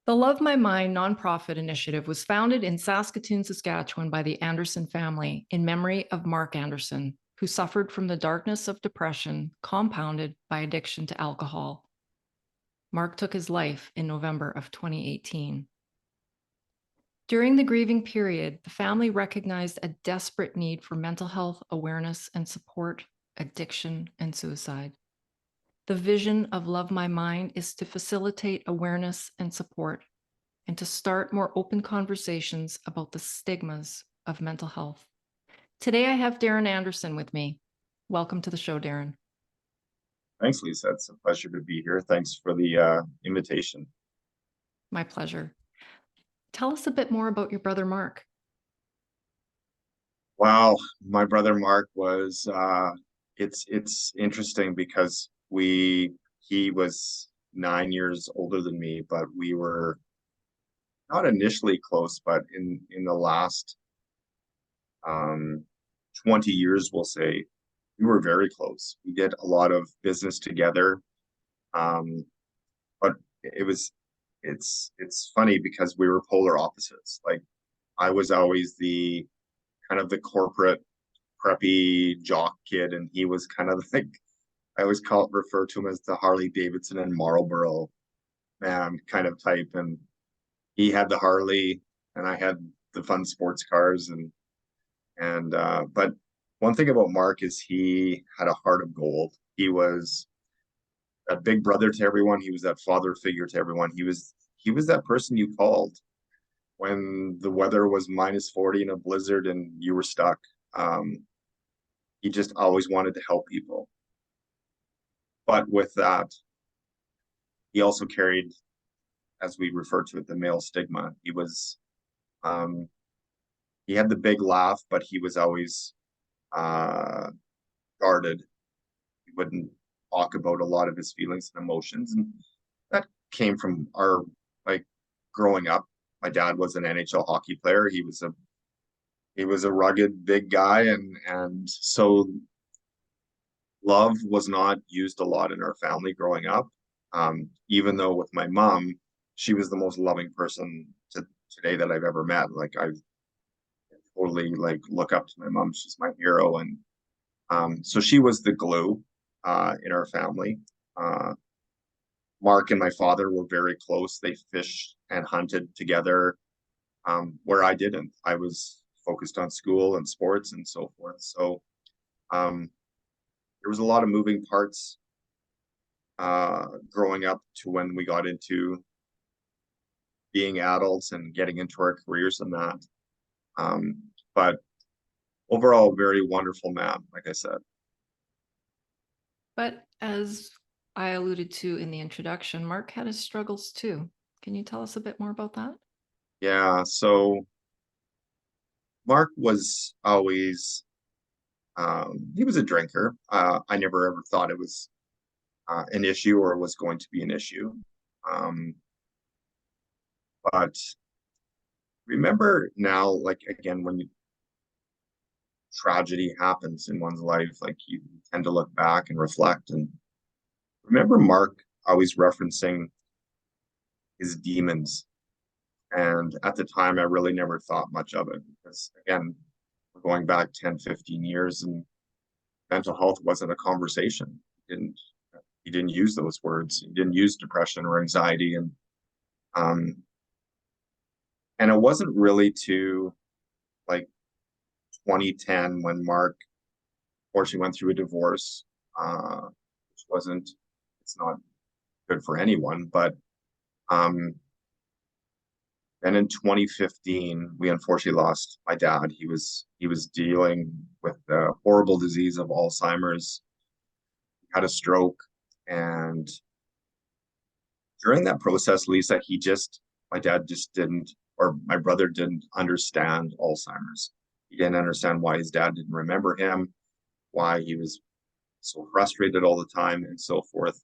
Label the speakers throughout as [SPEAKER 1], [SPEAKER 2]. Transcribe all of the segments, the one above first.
[SPEAKER 1] The Love My Mind nonprofit initiative was founded in Saskatoon, Saskatchewan by the Anderson family in memory of Mark Anderson, who suffered from the darkness of depression compounded by addiction to alcohol. Mark took his life in November of 2018. During the grieving period, the family recognized a desperate need for mental health awareness and support, addiction, and suicide. The vision of Love My Mind is to facilitate awareness and support, and to start more open conversations about the stigmas of mental health. Today, I have Darren Anderson with me. Welcome to the show, Darren.
[SPEAKER 2] Thanks, Lisa. It's a pleasure to be here. Thanks for the invitation.
[SPEAKER 1] My pleasure. Tell us a bit more about your brother, Mark.
[SPEAKER 2] Wow, my brother Mark was it's interesting because he was 9 years older than me, but we were not initially close, but in the last 20 years, we'll say, we were very close. We did a lot of business together. Um, but it was it's funny because we were polar opposites. Like I was always the kind of the corporate preppy jock kid, and he was kind of like I always refer to him as the Harley Davidson and Marlboro man kind of type. And he had the Harley, and I had the fun sports cars, and but one thing about Mark is he had a heart of gold. He was a big brother to everyone. He was that father figure to everyone. He was that person you called when the weather was minus 40 in a blizzard and you were stuck. He just always wanted to help people. But with that, he also carried, as we refer to it, the male stigma. Um, he had the big laugh, but he was always uh, guarded. He wouldn't talk about a lot of his feelings and emotions, and that came from our like growing up. My dad was an NHL hockey player. He was a rugged big guy, and so love was not used a lot in our family growing up. Even though with my mom, she was the most loving person today that I've ever met. Like I totally like look up to my mom. She's my hero, and so she was the glue in our family. Uh, Mark and my father were very close. They fished and hunted together, where I didn't. I was focused on school and sports and so forth. So um, there was a lot of moving parts growing up to when we got into being adults and getting into our careers and that. But overall, very wonderful man, like I said.
[SPEAKER 1] But as I alluded to in the introduction, Mark had his struggles too. Can you tell us a bit more about that?
[SPEAKER 2] Yeah, so Mark was always he was a drinker. I never ever thought it was an issue or was going to be an issue. Um, but remember now, like again, when tragedy happens in one's life, like you tend to look back and reflect. And remember Mark always referencing his demons. And at the time, I really never thought much of it because, again, we're going back 10, 15 years, and mental health wasn't a conversation. He didn't use those words. He didn't use depression or anxiety. Um, and it wasn't really to like 2010 when Mark fortunately went through a divorce, which wasn't, it's not good for anyone. But um, then in 2015, we unfortunately lost my dad. He was dealing with the horrible disease of Alzheimer's, had a stroke, and during that process, Lisa, my dad just didn't, or my brother didn't understand Alzheimer's. He didn't understand why his dad didn't remember him, why he was so frustrated all the time, and so forth.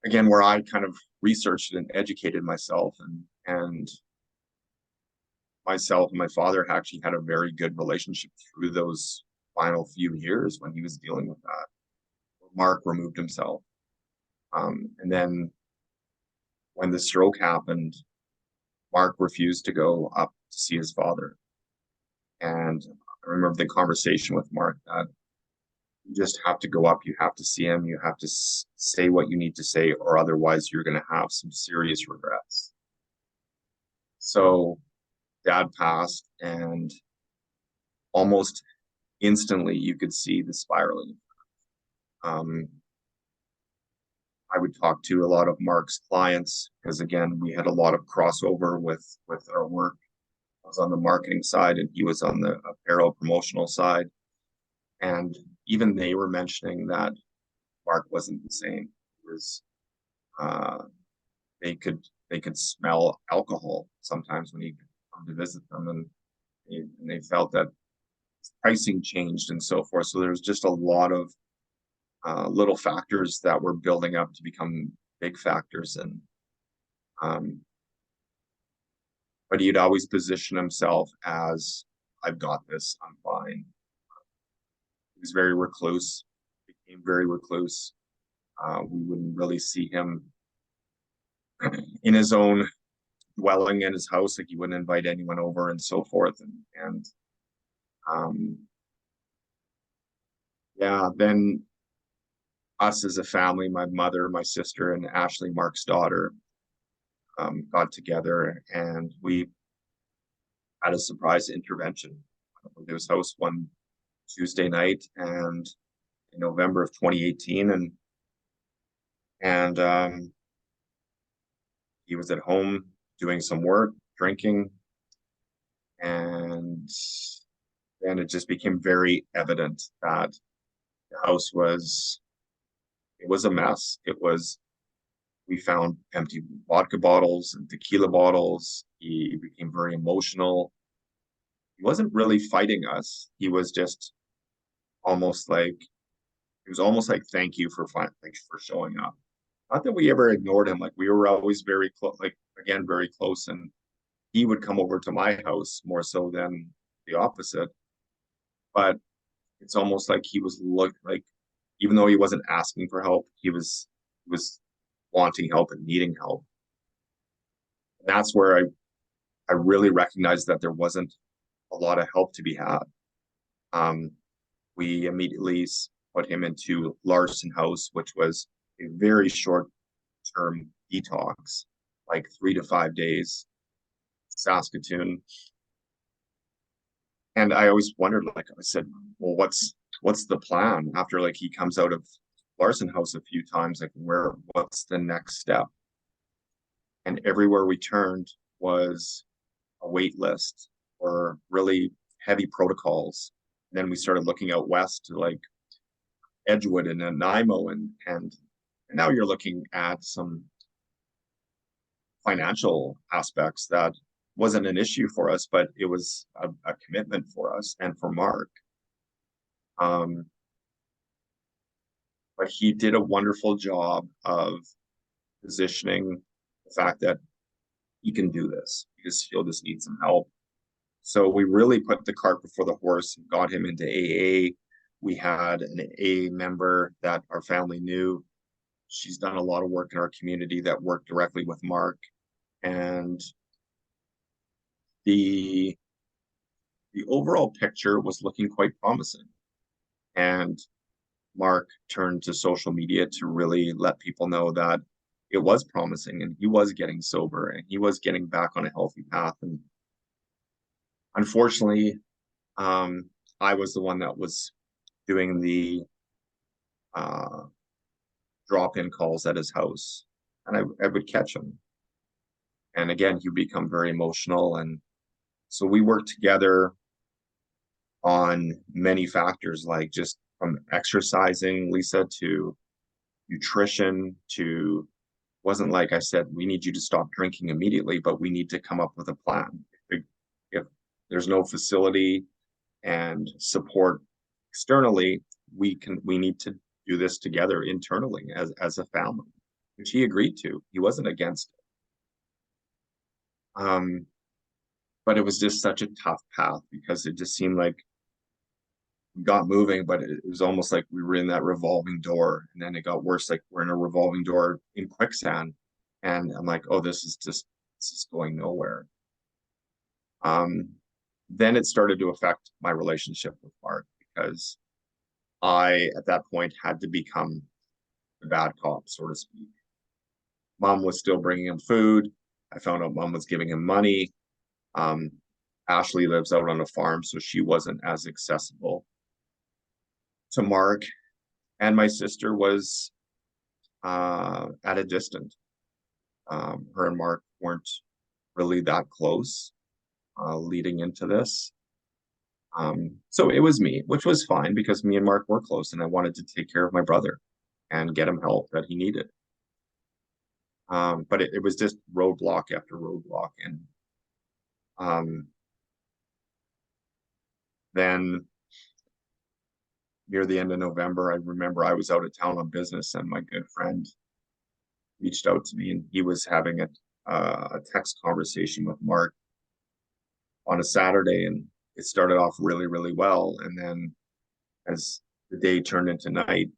[SPEAKER 2] Again, where I kind of researched and educated myself, and myself and my father actually had a very good relationship through those final few years when he was dealing with that. Mark removed himself. And then when the stroke happened, Mark refused to go up to see his father. And I remember the conversation with Mark that you just have to go up, you have to see him, you have to say what you need to say, or otherwise you're going to have some serious regrets. So dad passed, and almost instantly you could see the spiraling. I would talk to a lot of Mark's clients because, again, we had a lot of crossover with our work. I was on the marketing side and he was on the apparel promotional side. And even they were mentioning that Mark wasn't the same. It was they could smell alcohol sometimes when he come to visit them, and they felt that pricing changed and so forth. So there was just a lot of little factors that were building up to become big factors. And but he'd always position himself as, I've got this, I'm fine. He was very recluse, became very recluse. We wouldn't really see him in his own dwelling in his house, like he wouldn't invite anyone over and so forth. And yeah, then us as a family, my mother, my sister, and Ashley, Mark's daughter, got together and we had a surprise intervention. It was house one Tuesday night and in November of 2018, and he was at home doing some work, drinking, and then it just became very evident that the house was a mess. We found empty vodka bottles and tequila bottles. He became very emotional. He wasn't really fighting us. He was just almost like, thank you for showing up. Not that we ever ignored him. Like, we were always very close, like, again, very close. And he would come over to my house more so than the opposite. But it's almost like he was even though he wasn't asking for help, he was wanting help and needing help. And that's where I really recognized that there wasn't a lot of help to be had. We immediately put him into Larson House, which was a very short-term detox, like 3 to 5 days, Saskatoon. And I always wondered, like I said, well, what's the plan after, like, he comes out of Larson House a few times, like, what's the next step? And everywhere we turned was a wait list or really heavy protocols. And then we started looking out west to like Edgewood and Nanaimo, and now you're looking at some financial aspects that wasn't an issue for us, but it was a commitment for us and for Mark. But he did a wonderful job of positioning the fact that he can do this. He'll just need some help. So we really put the cart before the horse and got him into AA. We had an AA member that our family knew. She's done a lot of work in our community that worked directly with Mark. And the overall picture was looking quite promising. And Mark turned to social media to really let people know that it was promising and he was getting sober and he was getting back on a healthy path. And unfortunately, I was the one that was doing the drop-in calls at his house, and I would catch him. And again, he'd become very emotional. And so we worked together on many factors, like just from exercising, Lisa, to nutrition, to, wasn't like I said, we need you to stop drinking immediately, but we need to come up with a plan. If there's no facility and support externally, we need to do this together internally as a family, which he agreed to. He wasn't against it. But it was just such a tough path because it just seemed like we got moving, but it was almost like we were in that revolving door, and then it got worse, like we're in a revolving door in quicksand. And I'm like, oh, this is going nowhere. Then it started to affect my relationship with Mark because I, at that point, had to become the bad cop, so to speak. Mom was still bringing him food. I found out mom was giving him money. Um, Ashley lives out on a farm, so she wasn't as accessible to Mark. And my sister was at a distance. Her and Mark weren't really that close leading into this. So it was me, which was fine because me and Mark were close and I wanted to take care of my brother and get him help that he needed. But it was just roadblock after roadblock. And um, then near the end of November, I remember I was out of town on business and my good friend reached out to me and he was having a text conversation with Mark on a Saturday. And it started off really, really well. And then as the day turned into night,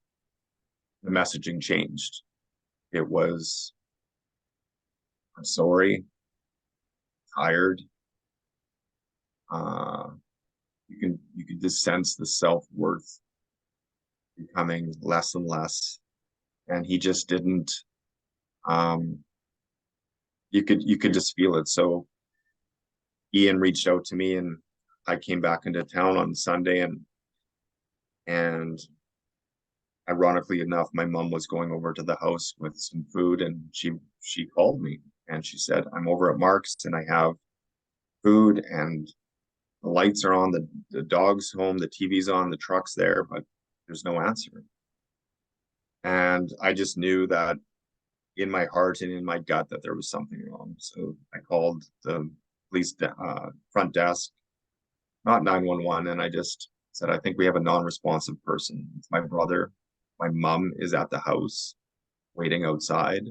[SPEAKER 2] the messaging changed. It was, I'm sorry, tired. Uh, you can just sense the self-worth becoming less and less. And he just didn't um you could just feel it. So Ian reached out to me and I came back into town on Sunday and ironically enough, my mom was going over to the house with some food and she called me and she said, I'm over at Mark's and I have food and the lights are on, the dog's home, the TV's on, the truck's there, but there's no answer. And I just knew that in my heart and in my gut that there was something wrong. So I called the police front desk, not 911, and I just said, I think we have a non-responsive person. It's my brother. My mom is at the house waiting outside.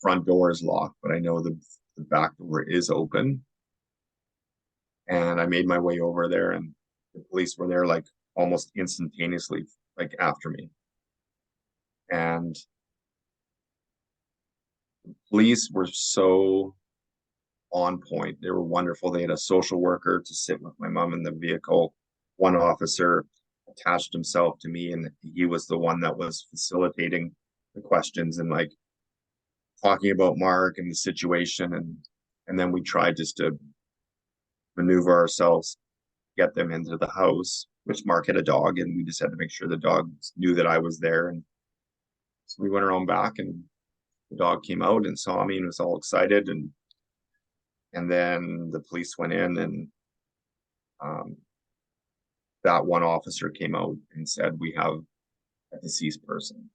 [SPEAKER 2] Front door is locked, but I know the back door is open. And I made my way over there, and the police were there like almost instantaneously, like after me. And the police were so on point. They were wonderful. They had a social worker to sit with my mom in the vehicle. One officer attached himself to me, and he was the one that was facilitating the questions and like talking about Mark and the situation. And then we tried just to maneuver ourselves, get them into the house, which Mark had a dog, and we just had to make sure the dog knew that I was there. And so we went around back, and the dog came out and saw me and was all excited. And then the police went in, and um, that one officer came out and said, we have a deceased person.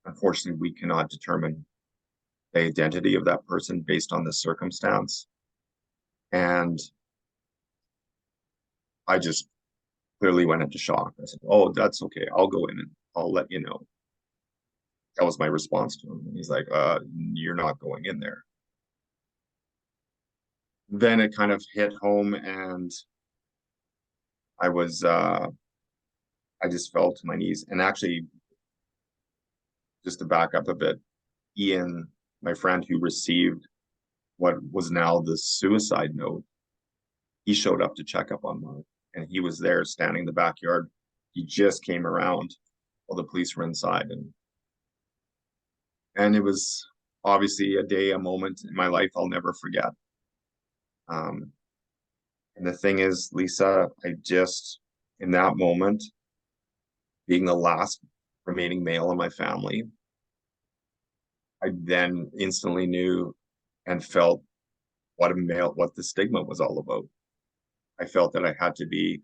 [SPEAKER 2] Unfortunately, we cannot determine the identity of that person based on the circumstance. And I just clearly went into shock. I said, oh, that's okay. I'll go in and I'll let you know. That was my response to him. And he's like, you're not going in there. Then it kind of hit home and I was I just fell to my knees. And actually, just to back up a bit, Ian, my friend who received what was now the suicide note, he showed up to check up on Mark and he was there standing in the backyard. He just came around while the police were inside. And it was obviously a day, a moment in my life I'll never forget. And the thing is, Lisa, I just, in that moment, being the last remaining male in my family, I then instantly knew and felt what the stigma was all about. I felt that I had to be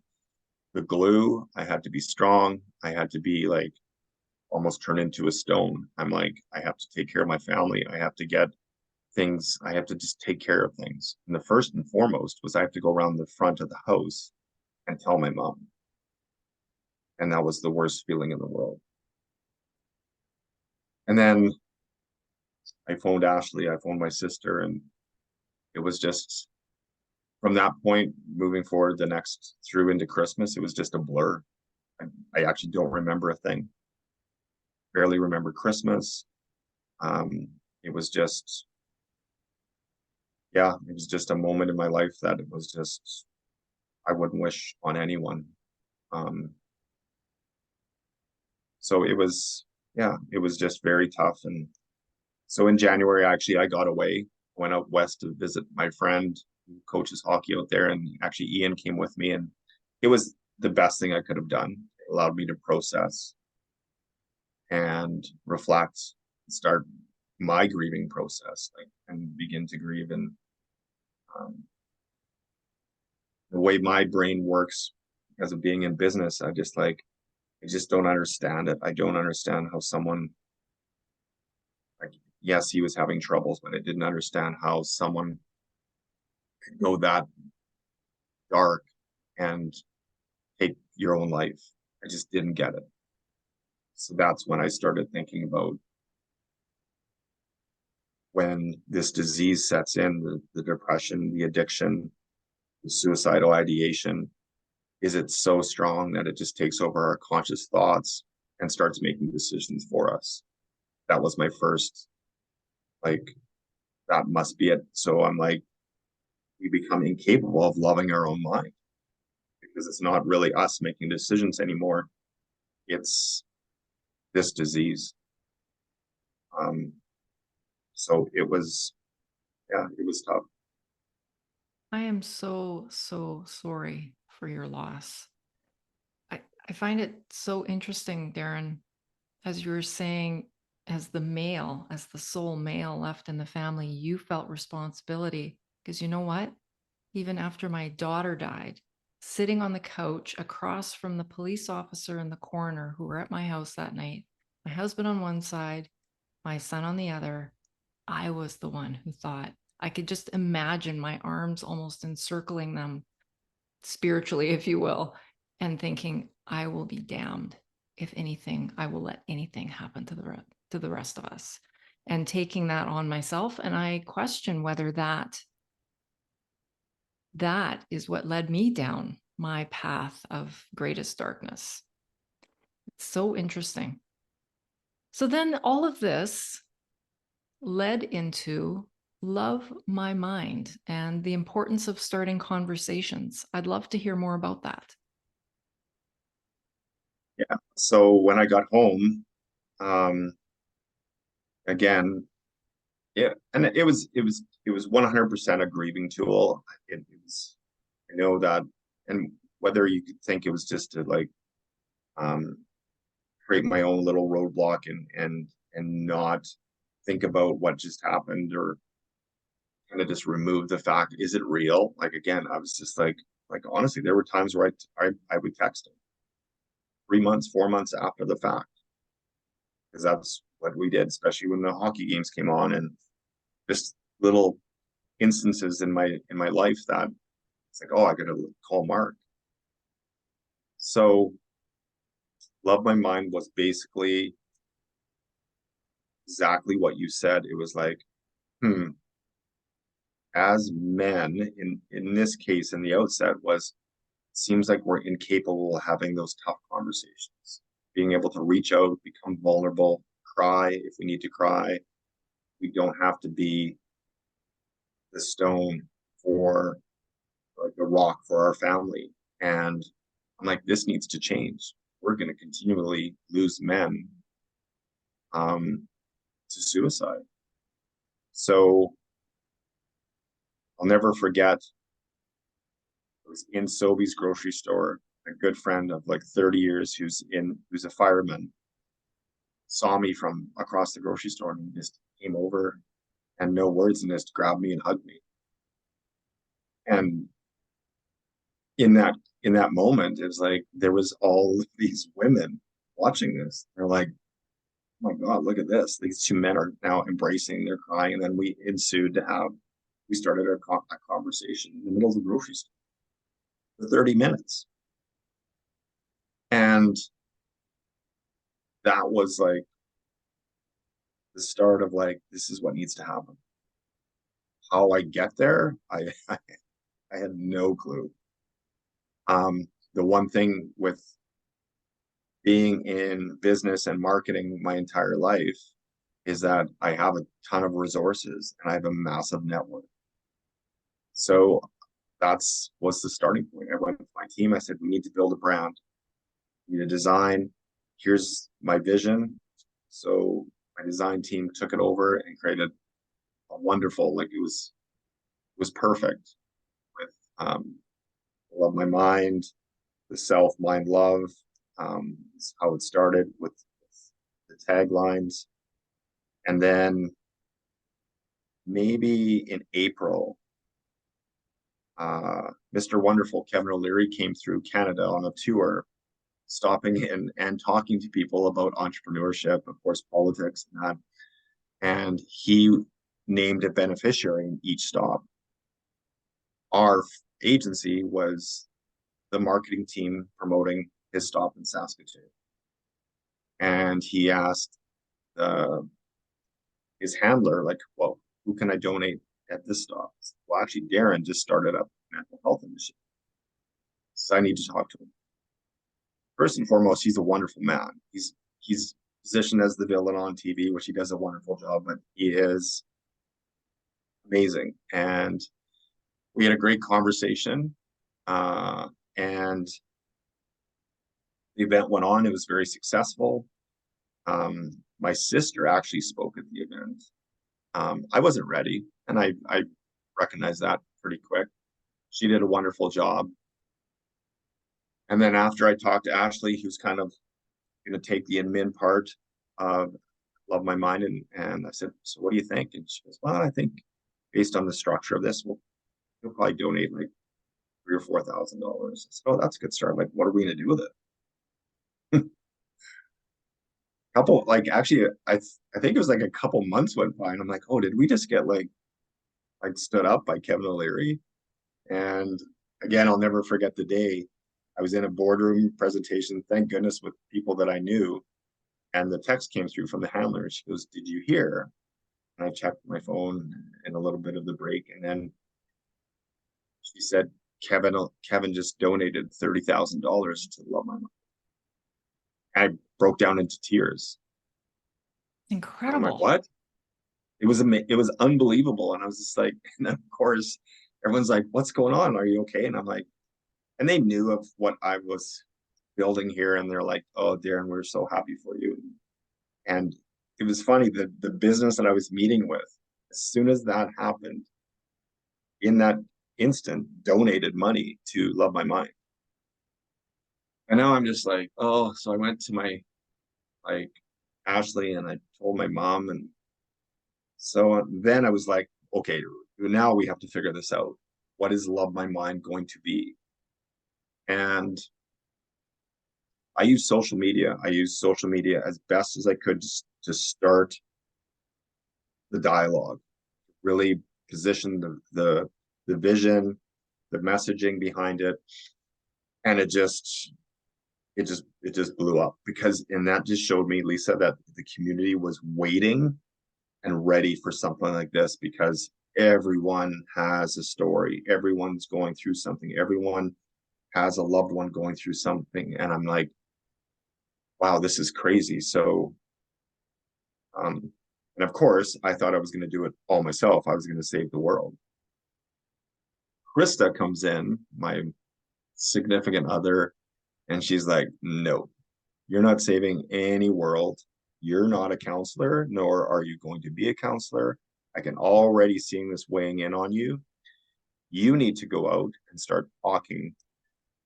[SPEAKER 2] the glue. I had to be strong. I had to be like almost turn into a stone. I'm like, I have to take care of my family. I have to get things. I have to just take care of things. And the first and foremost was I have to go around the front of the house and tell my mom. And that was the worst feeling in the world. And then I phoned Ashley, I phoned my sister, and it was just from that point moving forward the next through into Christmas, it was just a blur. I actually don't remember a thing. Barely remember Christmas. It was just, yeah, it was just a moment in my life that it was just, I wouldn't wish on anyone. Um, so it was, yeah, it was just very tough. And so in January, actually, I got away, went out west to visit my friend who coaches hockey out there. And actually, Ian came with me, and it was the best thing I could have done. It allowed me to process and reflect and start my grieving process, like, and begin to grieve. And um, the way my brain works because of being in business, I just don't understand it. I don't understand how someone, like, yes, he was having troubles, but I didn't understand how someone could go that dark and take your own life. I just didn't get it. So that's when I started thinking about when this disease sets in, the depression, the addiction, the suicidal ideation. Is it so strong that it just takes over our conscious thoughts and starts making decisions for us? That was my first, like, that must be it. So I'm like, we become incapable of loving our own mind because it's not really us making decisions anymore. It's this disease. Um, so it was, yeah, it was tough.
[SPEAKER 1] I am so, so sorry for your loss. I find it so interesting, Darren, as you were saying, as the male, as the sole male left in the family, you felt responsibility. Because you know what? Even after my daughter died, sitting on the couch across from the police officer and the coroner who were at my house that night, my husband on one side, my son on the other, I was the one who thought, I could just imagine my arms almost encircling them spiritually, if you will, and thinking, I will be damned. If anything, I will let anything happen to the rest of us. And taking that on myself. And I question whether that is what led me down my path of greatest darkness. It's so interesting. So then all of this led into Love My Mind and the importance of starting conversations. I'd love to hear more about that.
[SPEAKER 2] Yeah. So when I got home, um, again, yeah, and it was 100% a grieving tool. It was, I know that, and whether you could think it was just to like um, create my own little roadblock and not think about what just happened or kind of just remove the fact, is it real? Like again, I was just like honestly, there were times where I would text him 3 months, 4 months after the fact, because that's what we did, especially when the hockey games came on, and just little instances in my life that it's like, oh, I gotta call Mark. So Love My Mind was basically exactly what you said. It was like, hmm, as men, in this case, in the outset, was seems like we're incapable of having those tough conversations, being able to reach out, become vulnerable, cry if we need to cry. We don't have to be the stone for like the rock for our family. And I'm like, this needs to change. We're going to continually lose men to suicide. So I'll never forget, I was in Sobeys grocery store. A good friend of like 30 years who's a fireman saw me from across the grocery store and he just came over and no words and just grabbed me and hugged me. And in that in that moment, it was like there was all these women watching this. They're like, oh my God, look at this. These two men are now embracing, they're crying. And then we started a conversation in the middle of the grocery store for 30 minutes. And that was like the start of like, this is what needs to happen. How I get there, I had no clue. The one thing with being in business and marketing my entire life is that I have a ton of resources and I have a massive network. So that's was the starting point. I went with my team. I said, we need to build a brand, we need a design. Here's my vision. So my design team took it over and created a wonderful, like it was perfect with Love My Mind, the self, mind, love. Is how it started with the taglines. And then maybe in April, Mr. Wonderful Kevin O'Leary came through Canada on a tour, stopping in and talking to people about entrepreneurship, of course, politics and that. And he named a beneficiary in each stop. Our agency was the marketing team promoting his stop in Saskatoon. And he asked his handler, like, well, who can I donate at this stop? Well, actually, Darren just started up a mental health initiative. So I need to talk to him. First and foremost, he's a wonderful man. He's positioned as the villain on TV, which he does a wonderful job, but he is amazing. And we had a great conversation. And the event went on. It was very successful. My sister actually spoke at the event. I wasn't ready, and I recognized that pretty quick. She did a wonderful job. And then after I talked to Ashley, who's kind of going to take the admin part of Love My Mind, and I said, so what do you think? And she goes, well, I think based on the structure of this, we'll probably donate like $3,000 or $4,000. I said, oh, that's a good start. Like, what are we going to do with it? Couple, like, actually, I think it was like a couple months went by, and I'm like, oh, did we just get like stood up by Kevin O'Leary? And again, I'll never forget the day. I was in a boardroom presentation, thank goodness, with people that I knew. And the text came through from the handler. She goes, did you hear? And I checked my phone in a little bit of the break. And then she said, Kevin just donated $30,000 to Love My Mind. I broke down into tears. I'm like,
[SPEAKER 1] Incredible.
[SPEAKER 2] what? It was unbelievable. And I was just like, and of course, everyone's like, what's going on? Are you okay? And I'm like, and they knew of what I was building here. And they're like, oh, Darren, we're so happy for you. And it was funny that the business that I was meeting with, as soon as that happened, in that instant, donated money to Love My Mind. And now I'm just like, oh, so I went to my like Ashley and I told my mom. And so then I was like, okay, now we have to figure this out. What is Love My Mind going to be? And I use social media. I use social media as best as I could to start the dialogue, really position the vision, the messaging behind it. And it just blew up, because and that just showed me, Lisa, that the community was waiting and ready for something like this, because everyone has a story, everyone's going through something, everyone has a loved one going through something. And I'm like, wow, this is crazy. So and of course I thought I was going to do it all myself. I was going to save the world. Krista comes in, my significant other, and she's like, no, you're not saving any world. You're not a counselor, nor are you going to be a counselor. I can already seeing this weighing in on you. You need to go out and start talking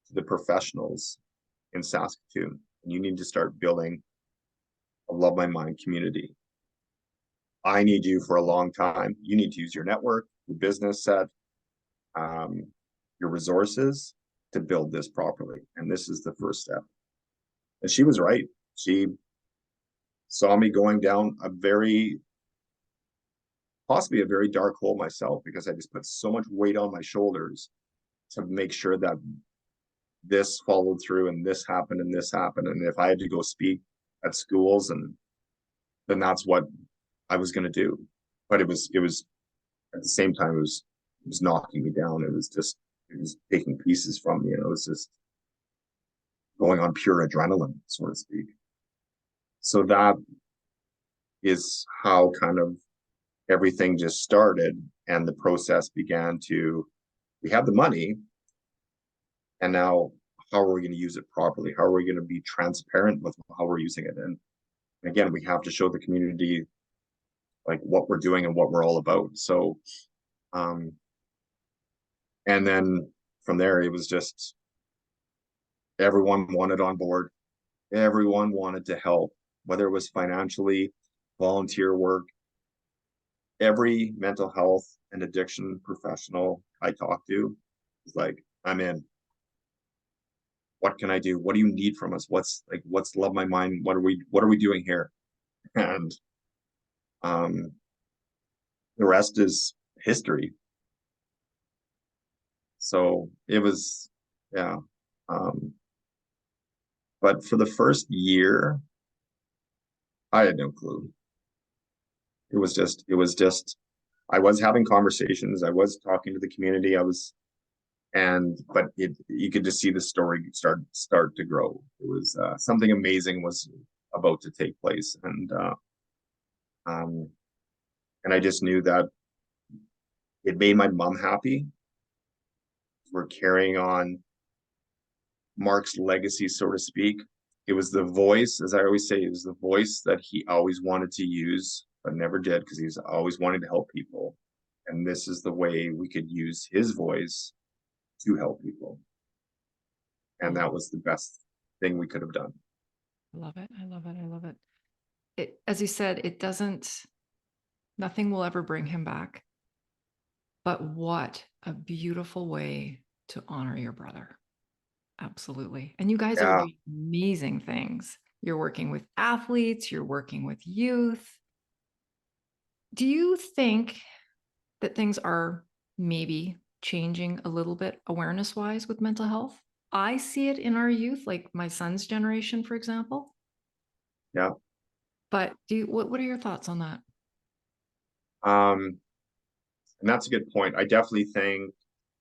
[SPEAKER 2] to the professionals in Saskatoon. And you need to start building a Love My Mind community. I need you for a long time. You need to use your network, your business set, your resources to build this properly. And this is the first step. And she was right. She saw me going down possibly a very dark hole myself, because I just put so much weight on my shoulders to make sure that this followed through and this happened and this happened. And if I had to go speak at schools, and then that's what I was going to do. But it was at the same time, it was knocking me down. It was taking pieces from me. And it was just going on pure adrenaline, so to speak. So is how kind of everything just started, and the process began to, we have the money, and now how are we going to use it properly? How are we going to be transparent with how we're using it? And again, we have to show the community like what we're doing and what we're all about. So, um, and then from there, it was just everyone wanted on board. Everyone wanted to help, whether it was financially, volunteer work. Every mental health and addiction professional I talked to was like, I'm in. What can I do? What do you need from us? What's Love My Mind? What are we doing here? And um the rest is history. So it was, yeah. Um, but for the first year, I had no clue. It was just, I was having conversations, I was talking to the community, but you could just see the story start to grow. It was something amazing was about to take place, um, and I just knew that it made my mom happy. We're carrying on Mark's legacy, so to speak. It was the voice, as I always say, it was the voice that he always wanted to use, but never did because he was always wanting to help people. And this is the way we could use his voice to help people. And that was the best thing we could have done.
[SPEAKER 1] I love it. I love it. I love it. As you said, nothing will ever bring him back. But what a beautiful way to honor your brother. Absolutely. And you guys are
[SPEAKER 2] Yeah.
[SPEAKER 1] doing amazing things. You're working with athletes, you're working with youth. Do you think that things are maybe changing a little bit awareness wise with mental health? I see it in our youth, like my son's generation, for example.
[SPEAKER 2] Yeah.
[SPEAKER 1] But what are your thoughts on that?
[SPEAKER 2] Um, and that's a good point. I definitely think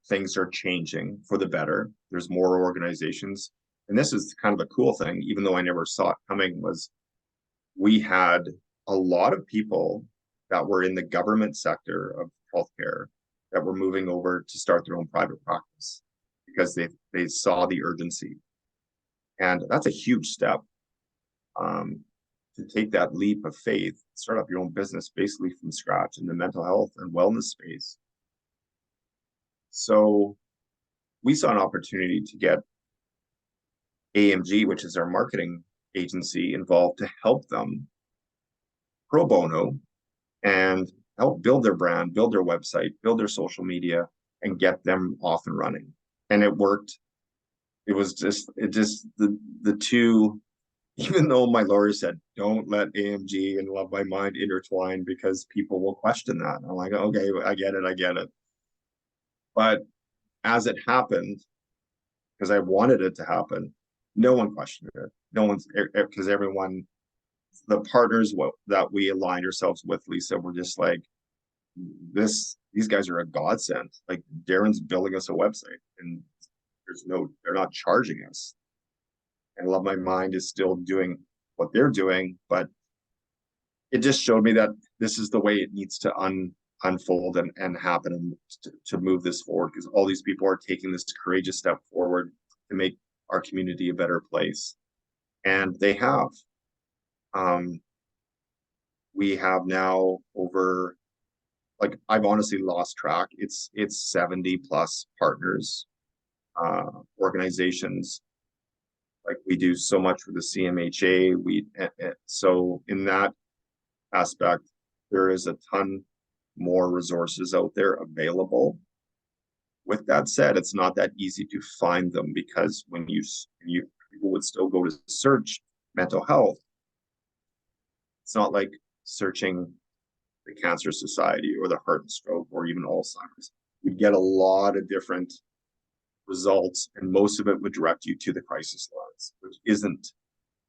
[SPEAKER 2] things are changing for the better. There's more organizations. And this is kind of a cool thing, even though I never saw it coming, was we had a lot of people that were in the government sector of healthcare that were moving over to start their own private practice because they saw the urgency. And that's a huge step, um, to take that leap of faith, start up your own business basically from scratch in the mental health and wellness space. So we saw an opportunity to get AMG, which is our marketing agency, involved to help them pro bono and help build their brand, build their website, build their social media, and get them off and running. And it worked. The two, even though my lawyer said, don't let AMG and Love My Mind intertwine because people will question that. I'm like, okay, I get it, I get it. But as it happened, because I wanted it to happen, no one questioned it. No one's, because everyone, the partners that we aligned ourselves with, Lisa, were just like, these guys are a godsend. Like Darren's building us a website and they're not charging us. And Love My Mind is still doing what they're doing, but it just showed me that this is the way it needs to unfold and happen and to move this forward, because all these people are taking this courageous step forward to make our community a better place. And they have. Um, we have now over, like, I've honestly lost track. It's 70 plus partners, organizations. Like we do so much for the CMHA. So in that aspect, there is a ton more resources out there available. With that said, it's not that easy to find them, because when you people would still go to search mental health, it's not like searching the Cancer Society or the Heart and Stroke or even Alzheimer's. You'd get a lot of different results, and most of it would direct you to the crisis lines, which isn't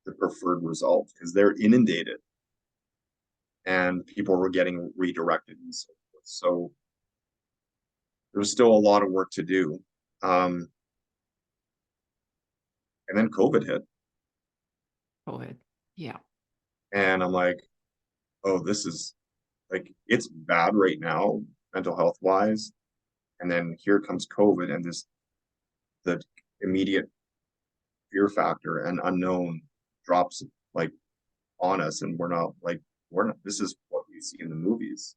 [SPEAKER 2] the preferred result because they're inundated and people were getting redirected and so forth. So there was still a lot of work to do. And then COVID hit.
[SPEAKER 1] COVID. Yeah.
[SPEAKER 2] And I'm like, oh, this is like, it's bad right now, mental health wise. And then here comes COVID and the immediate fear factor and unknown drops like on us. And we're not, this is what we see in the movies.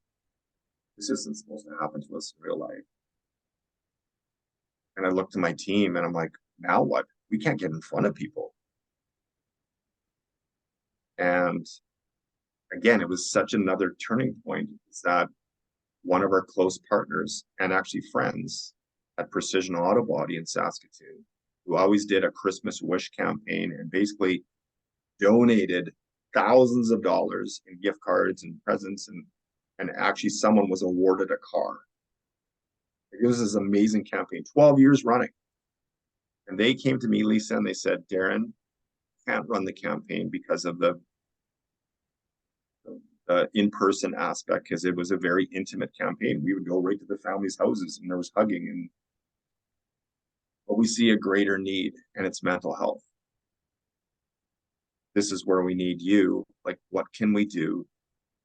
[SPEAKER 2] This isn't supposed to happen to us in real life. And I look to my team and I'm like, now what? We can't get in front of people. And again, it was such another turning point is that one of our close partners and actually friends at Precision Auto Body in Saskatoon, who always did a Christmas wish campaign and basically donated thousands of dollars in gift cards and presents, and actually someone was awarded a car. It was this amazing campaign, 12 years running. And they came to me, Lisa, and they said, Darren, can't run the campaign because of the in-person aspect, because it was a very intimate campaign. We would go right to the families' houses and there was hugging, and but we see a greater need, and it's mental health. This is where we need you. Like, what can we do?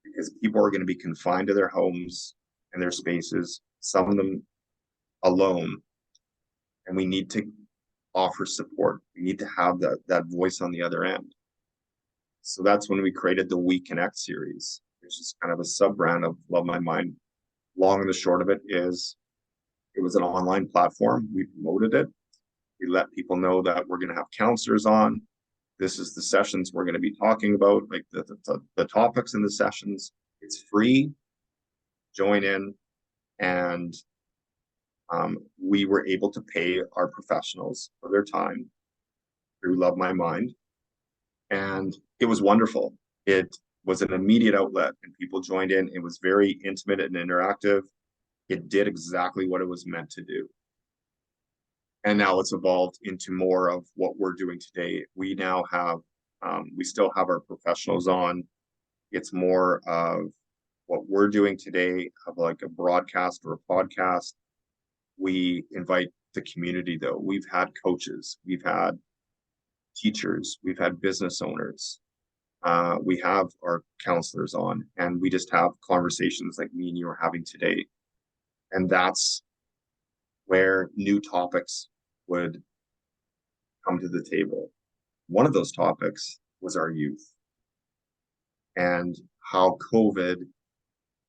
[SPEAKER 2] Because people are going to be confined to their homes and their spaces, some of them alone, and we need to offer support. We need to have that voice on the other end. So that's when we created the We Connect series, which is kind of a sub-brand of Love My Mind. Long and the short of it is, it was an online platform. We promoted it. We let people know that we're going to have counselors on. This is the sessions we're going to be talking about, like the topics in the sessions. It's free. Join in. And we were able to pay our professionals for their time through Love My Mind. And it was wonderful. It was an immediate outlet and people joined in. It was very intimate and interactive. It did exactly what it was meant to do. And now it's evolved into more of what we're doing today. We now have, we still have our professionals on. It's more of what we're doing today, of like a broadcast or a podcast. We invite the community though. We've had coaches, we've had teachers, we've had business owners, we have our counselors on, and we just have conversations like me and you are having today. And that's where new topics would come to the table. One of those topics was our youth and how COVID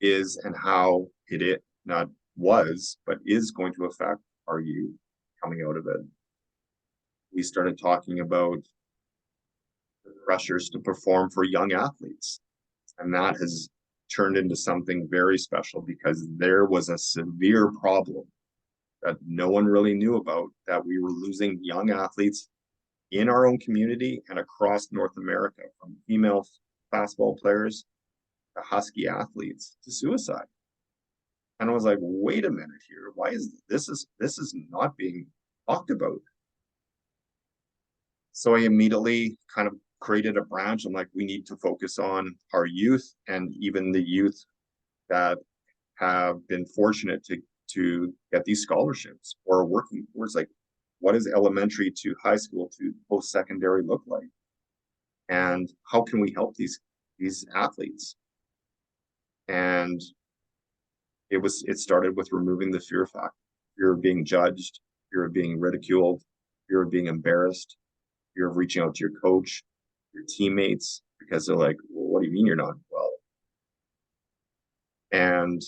[SPEAKER 2] is, and how it not was, but is going to affect our youth coming out of it. We started talking about the pressures to perform for young athletes. And that has turned into something very special because there was a severe problem that no one really knew about, that we were losing young athletes in our own community and across North America, from female fastball players to Husky athletes to suicide. And I was like, wait a minute here, why is this is not being talked about? So I immediately kind of created a branch. I'm like, we need to focus on our youth, and even the youth that have been fortunate to get these scholarships or are working towards, like, what is elementary to high school to post-secondary look like? And how can we help these athletes? And it started with removing the fear factor, fear of being judged, fear of being ridiculed, fear of being embarrassed, fear of reaching out to your coach, your teammates, because they're like, well, what do you mean you're not well? And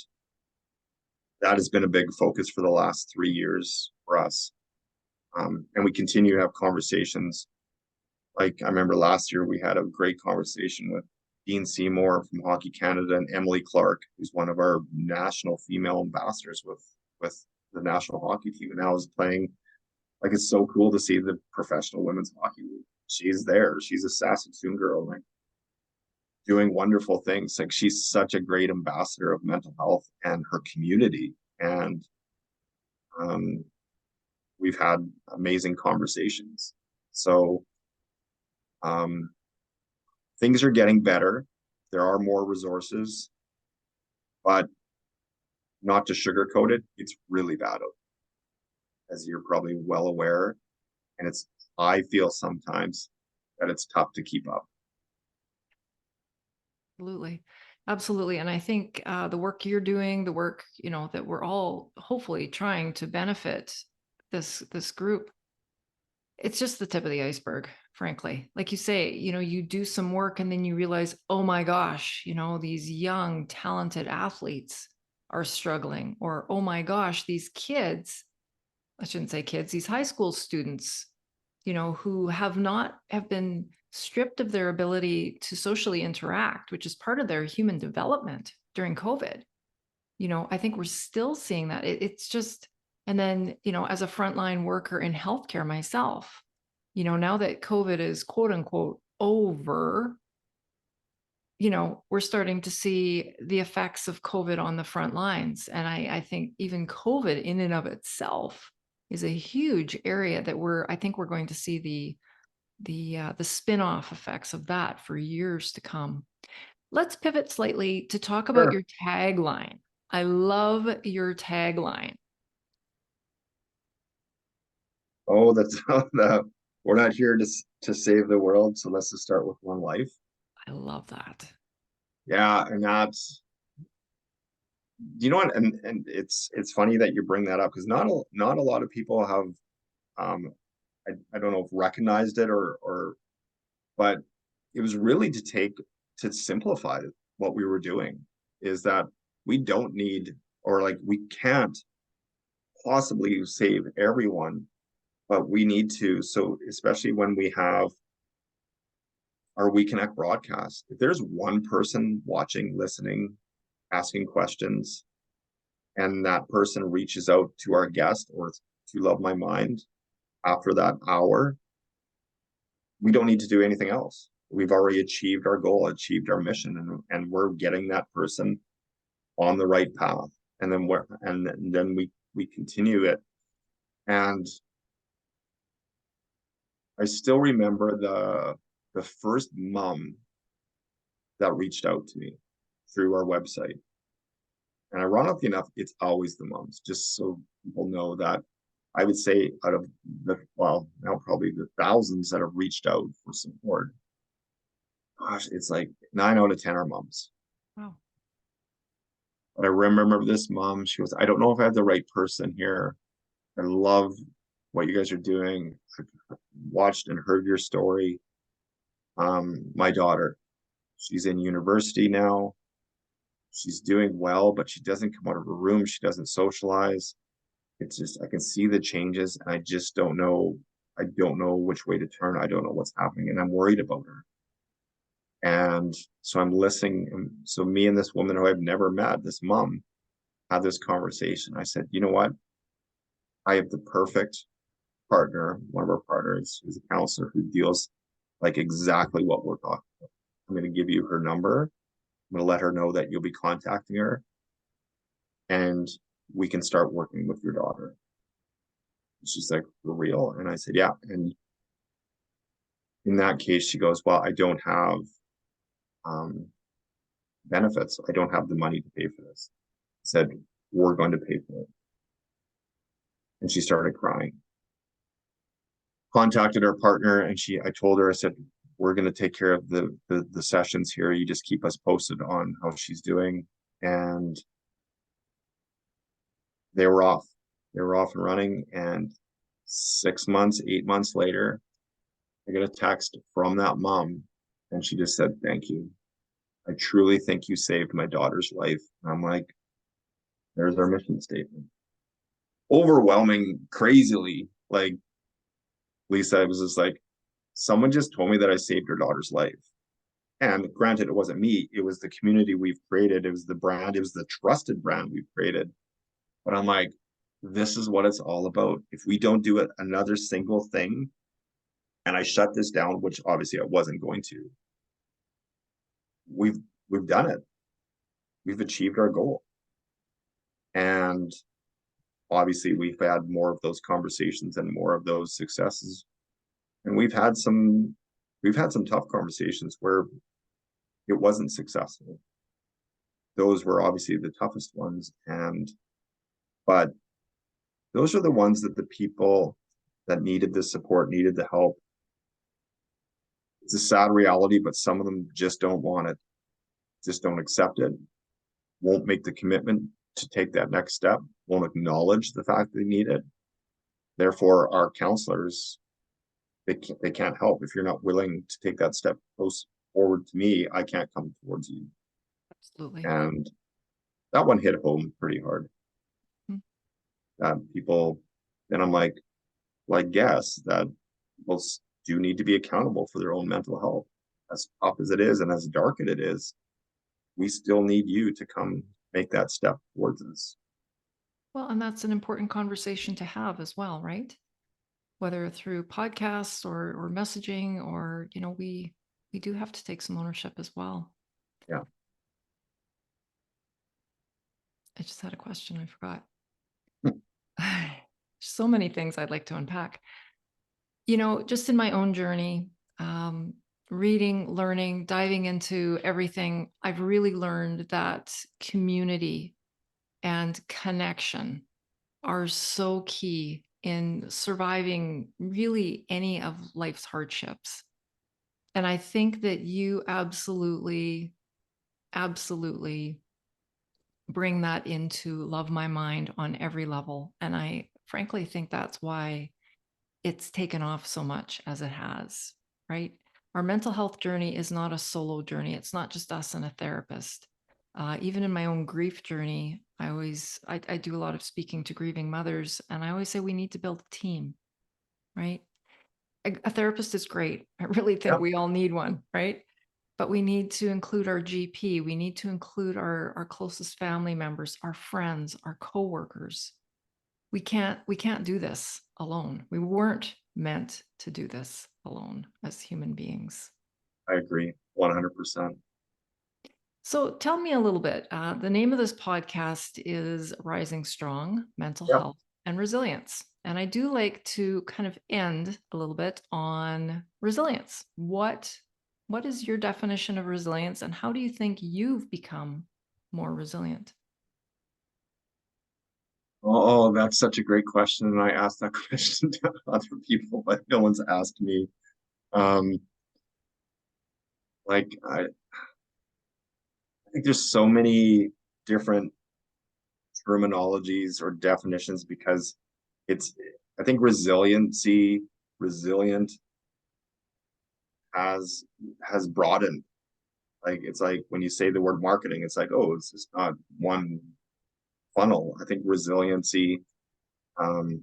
[SPEAKER 2] that has been a big focus for the last 3 years for us. And we continue to have conversations. Like, I remember last year we had a great conversation with Dean Seymour from Hockey Canada and Emily Clark, who's one of our national female ambassadors with the national hockey team. And now is playing, like, it's so cool to see the professional women's hockey league. She's there. She's a Saskatoon girl, like, doing wonderful things. Like, she's such a great ambassador of mental health and her community. And we've had amazing conversations. So things are getting better. There are more resources, but not to sugarcoat it, it's really bad out, as you're probably well aware. And I feel sometimes that it's tough to keep up.
[SPEAKER 1] Absolutely. Absolutely. And I think the work you're doing, the work, that we're all hopefully trying to benefit this group, it's just the tip of the iceberg, frankly. Like you say, you do some work and then you realize, oh my gosh, these young, talented athletes are struggling. Or, oh my gosh, these kids, I shouldn't say kids, these high school students, who have been stripped of their ability to socially interact, which is part of their human development during COVID. I think we're still seeing that. It's just, and then, as a frontline worker in healthcare myself, now that COVID is quote unquote over, we're starting to see the effects of COVID on the front lines. And I think even COVID in and of itself is a huge area that I think we're going to see the spin-off effects of that for years to come. Let's pivot slightly to talk about
[SPEAKER 2] Sure.
[SPEAKER 1] your tagline. I love your tagline.
[SPEAKER 2] Oh, that's the we're not here to save the world, so let's just start with one life.
[SPEAKER 1] I love that.
[SPEAKER 2] Yeah, and that's you know what, and it's funny that you bring that up because not a lot of people have um I don't know if recognized it or but it was really to simplify what we were doing is that we don't need or like we can't possibly save everyone, but we need to. So especially when we have our We Connect broadcast, if there's one person watching, listening, asking questions, and that person reaches out to our guest or to Love My Mind after that hour, we don't need to do anything else. We've already achieved our goal, achieved our mission, and we're getting that person on the right path. And then we continue it. And I still remember the first mom that reached out to me through our website. And ironically enough, it's always the moms, just so people know that I would say out of well, now probably the thousands that have reached out for support, gosh, it's like 9 out of 10 are moms.
[SPEAKER 1] Wow.
[SPEAKER 2] But I remember this mom, she goes, I don't know if I have the right person here. I love what you guys are doing. I've watched and heard your story. My daughter, she's in university now. She's doing well, but she doesn't come out of her room. She doesn't socialize. It's just I can see the changes, and I just don't know. I don't know which way to turn. I don't know what's happening, and I'm worried about her. And so I'm listening. And so me and this woman who I've never met, this mom, had this conversation. I said, you know what? I have the perfect partner. One of our partners is a counselor who deals like exactly what we're talking about. I'm going to give you her number. I'm going to let her know that you'll be contacting her, and we can start working with your daughter. She's like, for real? And I said, yeah. And in that case, she goes, well, I don't have um, benefits. I don't have the money to pay for this. I said, we're going to pay for it. And she started crying. Contacted our partner, and I told her, I said, we're going to take care of the sessions here. You just keep us posted on how she's doing. And they were off. They were off and running. And 6 months, 8 months later, I get a text from that mom, and she just said, thank you. I truly think you saved my daughter's life. And I'm like, there's our mission statement. Overwhelming, crazily, like Lisa, I was just like, someone just told me that I saved her daughter's life. And granted, it wasn't me, it was the community we've created, it was the brand, it was the trusted brand we've created. But I'm like, this is what it's all about. If we don't do it another single thing, and I shut this down, which obviously I wasn't going to, we've done it. We've achieved our goal. And obviously we've had more of those conversations and more of those successes. And we've had some tough conversations where it wasn't successful. Those were obviously the toughest ones. But those are the ones that the people that needed the support, needed the help. It's a sad reality, but some of them just don't want it. just don't accept it, won't make the commitment to take that next step, won't acknowledge the fact they need it. Therefore, our counselors, they can't help. If you're not willing to take that step close forward to me, I can't come towards you.
[SPEAKER 1] Absolutely.
[SPEAKER 2] And that one hit home pretty hard. People, and I'm like, well, I guess that people do need to be accountable for their own mental health. As tough as it is and as dark as it is, we still need you to come make that step towards us.
[SPEAKER 1] Well, and that's an important conversation to have as well, right? Whether through podcasts or messaging, or we do have to take some ownership as well.
[SPEAKER 2] Yeah.
[SPEAKER 1] I just had a question, I forgot. So many things I'd like to unpack. Just in my own journey, reading, learning, diving into everything, I've really learned that community and connection are so key in surviving really any of life's hardships. And I think that you absolutely, absolutely bring that into Love My Mind on every level. And I frankly think that's why it's taken off so much as it has, right? Our mental health journey is not a solo journey. It's not just us and a therapist. Even in my own grief journey, I do a lot of speaking to grieving mothers, and I always say we need to build a team, right? A therapist is great. I really think
[SPEAKER 2] Yeah,
[SPEAKER 1] we all need one, right? But we need to include our GP. We need to include our closest family members, our friends, our coworkers. We can't do this alone. We weren't meant to do this alone as human beings.
[SPEAKER 2] I agree 100%.
[SPEAKER 1] So tell me a little bit. The name of this podcast is Rising Strong, Mental
[SPEAKER 2] Yep.
[SPEAKER 1] Health and Resilience. And I do like to kind of end a little bit on resilience. What is your definition of resilience, and how do you think you've become more resilient?
[SPEAKER 2] Oh, that's such a great question. And I asked that question to other people, but no one's asked me. Um, like I think there's so many different terminologies or definitions because it's I think resilient has broadened. Like it's like when you say the word marketing, it's like, oh, it's just not one funnel. I think resiliency um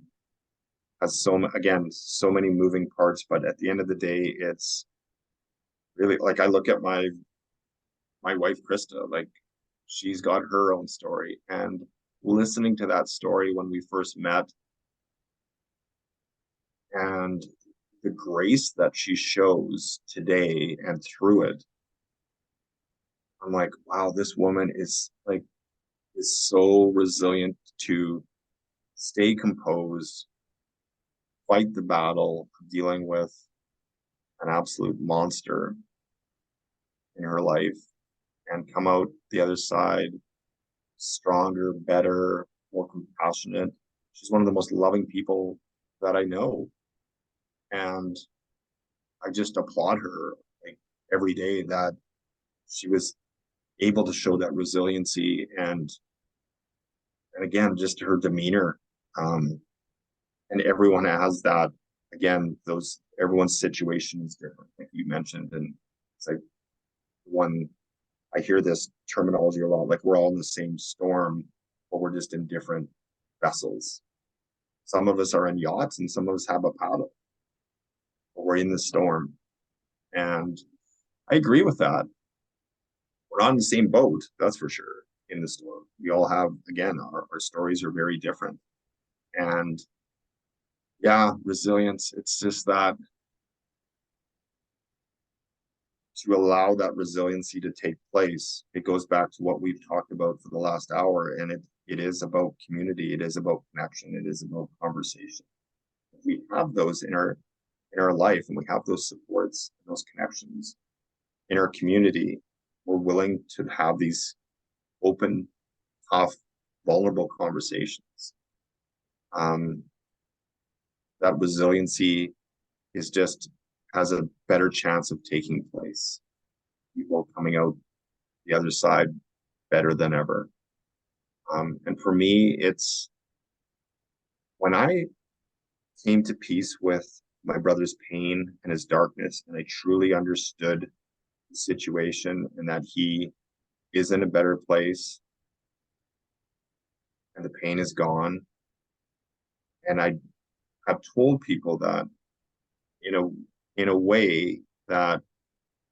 [SPEAKER 2] has again so many moving parts, but at the end of the day, it's really like I look at my wife Krista, like she's got her own story, and listening to that story when we first met and the grace that she shows today and through it, I'm like, wow, this woman is so resilient to stay composed, fight the battle of dealing with an absolute monster in her life, and come out the other side stronger, better, more compassionate. She's one of the most loving people that I know. And I just applaud her like every day that she was able to show that resiliency and again just her demeanor. And everyone has that again, those everyone's situation is different, like you mentioned. And it's like one I hear this terminology a lot, like we're all in the same storm, but we're just in different vessels. Some of us are in yachts and some of us have a paddle, but we're in the storm. And I agree with that. We're not in the same boat, that's for sure, in the storm. We all have, again, our stories are very different. And yeah, resilience, it's just that to allow that resiliency to take place, it goes back to what we've talked about for the last hour. And it is about community, it is about connection, it is about conversation. If we have those in our life and we have those supports, those connections in our community, we're willing to have these open, tough, vulnerable conversations. Um, that resiliency is just has a better chance of taking place. People coming out the other side better than ever. And for me, it's when I came to peace with my brother's pain and his darkness, and I truly understood the situation and that he is in a better place and the pain is gone. And I have told people that, you know, in a way that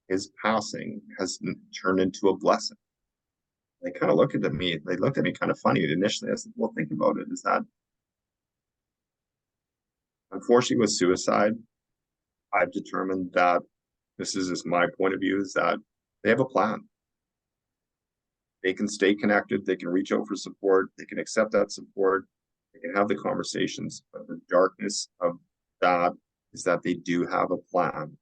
[SPEAKER 2] his passing has turned into a blessing. They kind of looked at me, they looked at me kind of funny initially. I said, well, think about it, is that unfortunately with suicide, I've determined that this is just my point of view, is that they have a plan. They can stay connected, they can reach out for support, they can accept that support, they can have the conversations. But the darkness of that is that they do have a plan.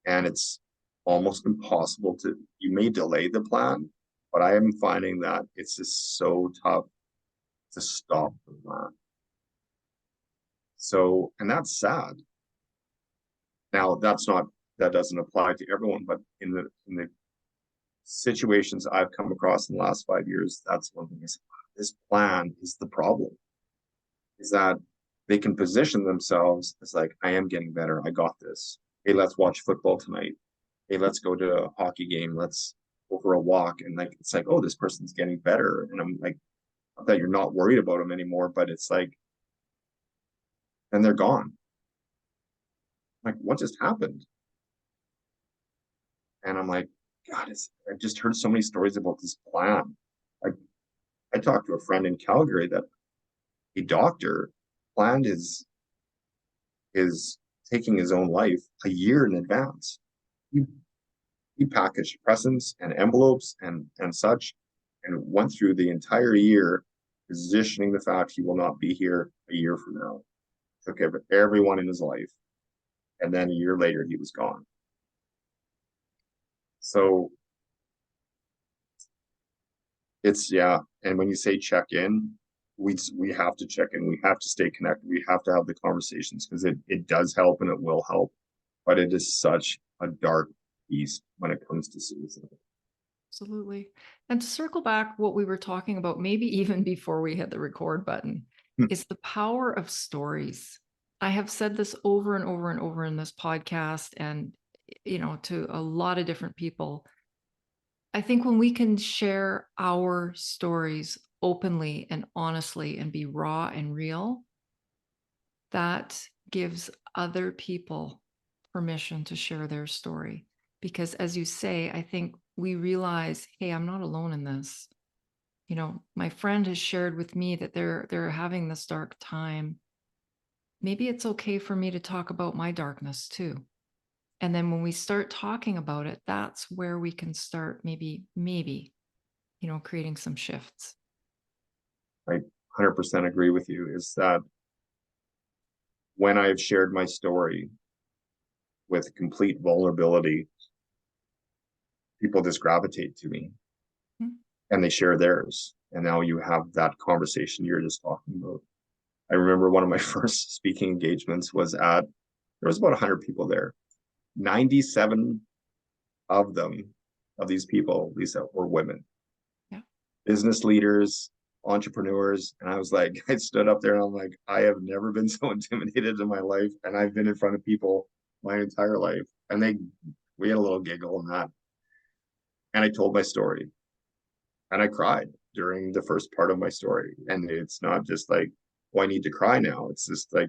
[SPEAKER 2] And it's almost impossible to, you may delay the plan, but I am finding that it's just so tough to stop the plan. So, and that's sad. Now, that doesn't apply to everyone, but in the situations I've come across in the last 5 years, that's one thing is this plan is the problem. Is that they can position themselves as like, I am getting better, I got this. Hey, let's watch football tonight. Hey, let's go to a hockey game, let's go for a walk. And like it's like, oh, this person's getting better. And I'm like, not that you're not worried about them anymore, but it's like, and they're gone. Like, what just happened? And I'm like, God, I've just heard so many stories about this plan. Like, I talked to a friend in Calgary that a doctor planned his taking his own life a year in advance. He, he packaged presents and envelopes and such, and went through the entire year positioning the fact he will not be here a year from now. Took everyone in his life, and then a year later he was gone. So it's, yeah. And when you say check in, we have to check in. We have to stay connected. We have to have the conversations because it does help and it will help. But it is such a dark beast when it comes to suicide.
[SPEAKER 1] Absolutely. And to circle back what we were talking about, maybe even before we hit the record button, is the power of stories. I have said this over and over and over in this podcast and, to a lot of different people. I think when we can share our stories openly and honestly and be raw and real, that gives other people permission to share their story. Because as you say, I think we realize, hey, I'm not alone in this. My friend has shared with me that they're having this dark time. Maybe it's okay for me to talk about my darkness too. And then when we start talking about it, that's where we can start maybe, creating some shifts.
[SPEAKER 2] I 100% agree with you, is that when I've shared my story with complete vulnerability, people just gravitate to me and they share theirs. And now you have that conversation you're just talking about. I remember one of my first speaking engagements was there was about 100 people there. 97 of these people, Lisa, were women.
[SPEAKER 1] Yeah.
[SPEAKER 2] Business leaders, entrepreneurs. And I was like, I stood up there and I'm like, I have never been so intimidated in my life. And I've been in front of people my entire life. And we had a little giggle on that. And I told my story. And I cried during the first part of my story. And it's not just like, oh, I need to cry now. It's just like,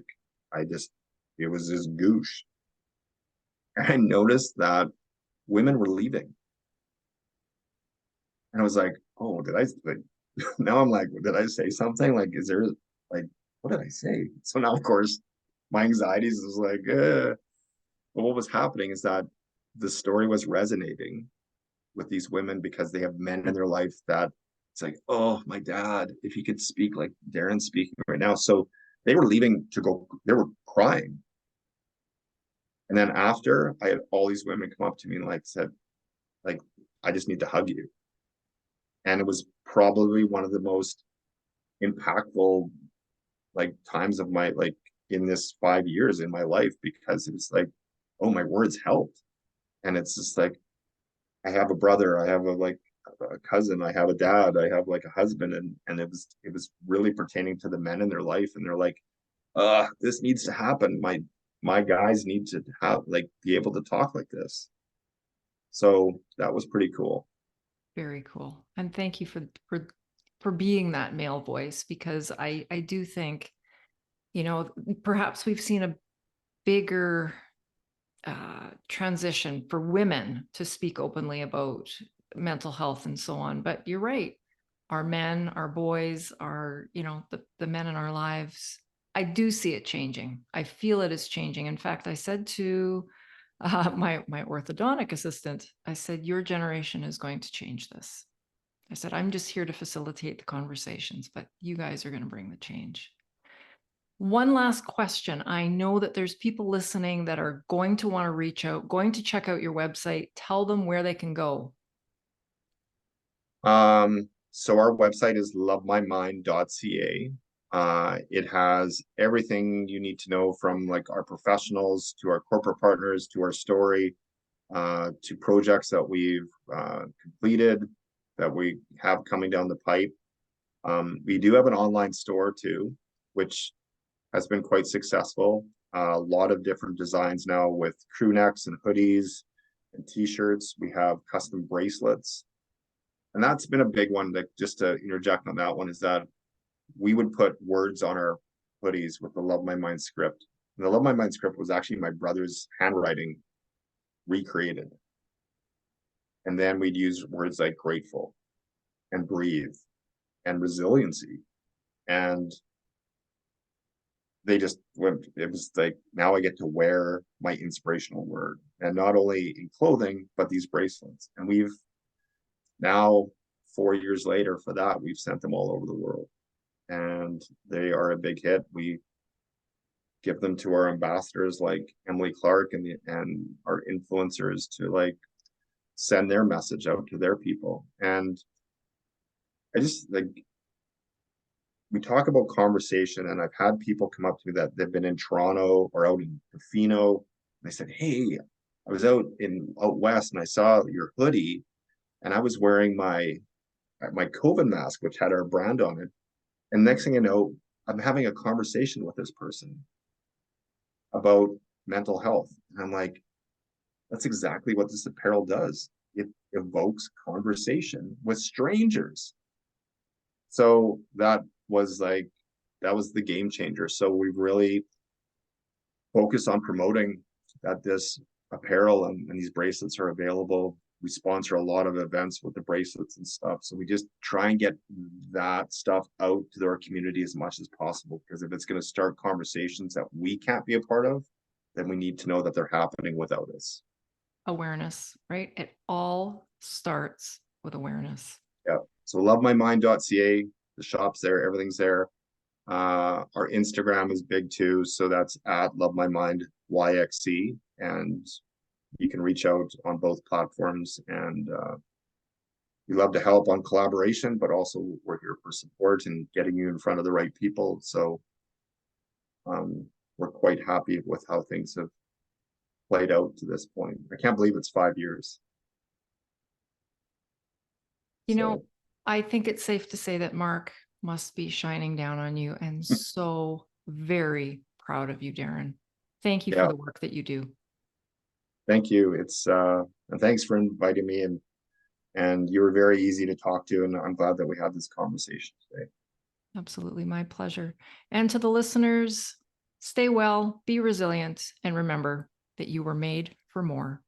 [SPEAKER 2] it was this goosh. And I noticed that women were leaving. And I was like, oh, now I'm like, did I say something? Like, is there, like, what did I say? So now, of course, my anxieties is like, But what was happening is that the story was resonating with these women because they have men in their life that it's like, oh, my dad, if he could speak like Darren's speaking right now. So they were leaving to go, they were crying. And then after, I had all these women come up to me and like said, like, I just need to hug you. And it was probably one of the most impactful like times of my like in this 5 years in my life, because it was like, oh, my words helped. And it's just like, I have a brother, I have a cousin, I have a dad, I have like a husband, and it was really pertaining to the men in their life, and they're like, this needs to happen. My guys need to have like be able to talk like this. So that was pretty cool.
[SPEAKER 1] Very cool. And thank you for being that male voice, because I do think, perhaps we've seen a bigger transition for women to speak openly about mental health and so on. But you're right. Our men, our boys, the men in our lives, I do see it changing. I feel it is changing. In fact, I said to my orthodontic assistant, I said, your generation is going to change this. I said, I'm just here to facilitate the conversations, but you guys are going to bring the change. One last question. I know that there's people listening that are going to want to reach out, going to check out your website. Tell them where they can go.
[SPEAKER 2] So our website is lovemymind.ca. It has everything you need to know, from like our professionals to our corporate partners to our story, to projects that we've completed, that we have coming down the pipe. We do have an online store too, which has been quite successful. A lot of different designs now with crew necks and hoodies and t-shirts. We have custom bracelets. And that's been a big one. That, just to interject on that one, is that we would put words on our hoodies with the Love My Mind script. And the Love My Mind script was actually my brother's handwriting recreated. And then we'd use words like grateful and breathe and resiliency. And they just went, it was like, now I get to wear my inspirational word, and not only in clothing, but these bracelets. And we've now, 4 years later, for that, we've sent them all over the world, and they are a big hit. We give them to our ambassadors like Emily Clark and our influencers to like send their message out to their people. And I just like, we talk about conversation, and I've had people come up to me that they've been in Toronto or out in Tofino. And they said, hey, I was out west and I saw your hoodie, and I was wearing my COVID mask, which had our brand on it. And next thing I know, I'm having a conversation with this person about mental health. And I'm like, that's exactly what this apparel does. It evokes conversation with strangers. So that was the game changer. So we've really focused on promoting that this apparel and these bracelets are available. We sponsor a lot of events with the bracelets and stuff. So we just try and get that stuff out to our community as much as possible, because if it's going to start conversations that we can't be a part of, then we need to know that they're happening without us.
[SPEAKER 1] Awareness, right? It all starts with awareness.
[SPEAKER 2] Yeah. So lovemymind.ca, the shop's there, everything's there. Our Instagram is big too. So that's at lovemymindYXC. And you can reach out on both platforms, and we love to help on collaboration, but also we're here for support and getting you in front of the right people. So we're quite happy with how things have played out to this point. I can't believe it's 5 years.
[SPEAKER 1] I think it's safe to say that Mark must be shining down on you, and so very proud of you, Darren. Thank you for the work that you do.
[SPEAKER 2] Thank you. And thanks for inviting me, and you were very easy to talk to, and I'm glad that we had this conversation today.
[SPEAKER 1] Absolutely, my pleasure. And to the listeners, stay well, be resilient, and remember that you were made for more.